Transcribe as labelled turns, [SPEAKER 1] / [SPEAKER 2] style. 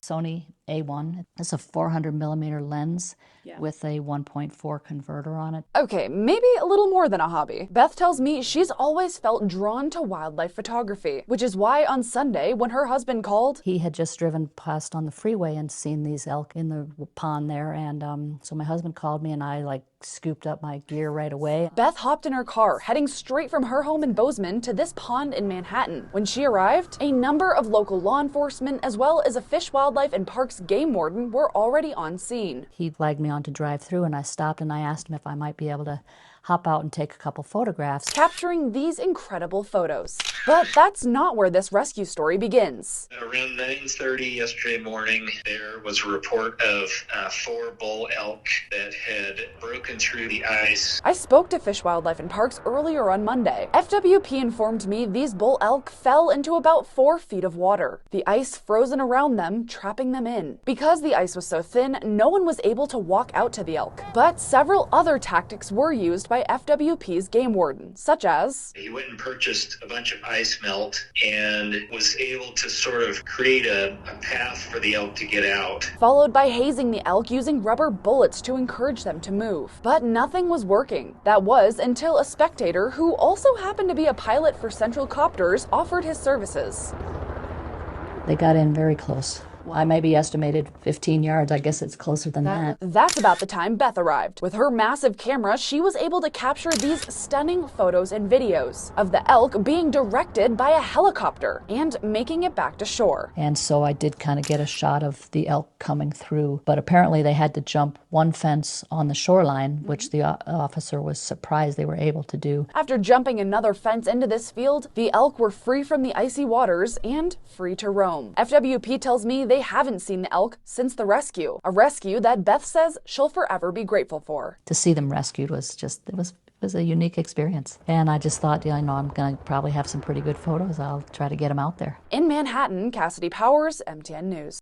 [SPEAKER 1] Sony A1. It's a 400 millimeter lens with a 1.4 converter on it.
[SPEAKER 2] Okay, maybe a little more than a hobby. Beth tells me she's always felt drawn to wildlife photography, which is why on Sunday, when her husband called,
[SPEAKER 1] he had just driven past on the freeway and seen these elk in the pond there, and so my husband called me and I scooped up my gear right away.
[SPEAKER 2] Beth hopped in her car, heading straight from her home in Bozeman to this pond in Manhattan. When she arrived, a number of local law enforcement as well as a Fish, Wildlife and Parks game warden were already on scene.
[SPEAKER 1] He flagged me on to drive through, and I stopped and I asked him if I might be able to hop out and take a couple photographs,
[SPEAKER 2] capturing these incredible photos. But that's not where this rescue story begins.
[SPEAKER 3] Around 9:30 yesterday morning, there was a report of 4 bull elk that had broken through the ice.
[SPEAKER 2] I spoke to Fish, Wildlife and Parks earlier on Monday. FWP informed me these bull elk fell into about 4 feet of water, the ice frozen around them, trapping them in. Because the ice was so thin, no one was able to walk out to the elk. But several other tactics were used by FWP's game warden, such as
[SPEAKER 3] he went and purchased a bunch of ice melt and was able to sort of create a path for the elk to get out,
[SPEAKER 2] followed by hazing the elk using rubber bullets to encourage them to move. But nothing was working. That was until a spectator, who also happened to be a pilot for Central Copters, offered his services.
[SPEAKER 1] They got in very close. I maybe estimated 15 yards. I guess it's closer than that.
[SPEAKER 2] That's about the time Beth arrived. With her massive camera, she was able to capture these stunning photos and videos of the elk being directed by a helicopter and making it back to shore.
[SPEAKER 1] And so I did kind of get a shot of the elk coming through, but apparently they had to jump one fence on the shoreline, which the officer was surprised they were able to do.
[SPEAKER 2] After jumping another fence into this field, the elk were free from the icy waters and free to roam. FWP tells me they haven't seen the elk since the rescue, a rescue that Beth says she'll forever be grateful for.
[SPEAKER 1] To see them rescued was just, it was a unique experience. And I just thought, I'm going to probably have some pretty good photos. I'll try to get them out there.
[SPEAKER 2] In Manhattan, Cassidy Powers, MTN News.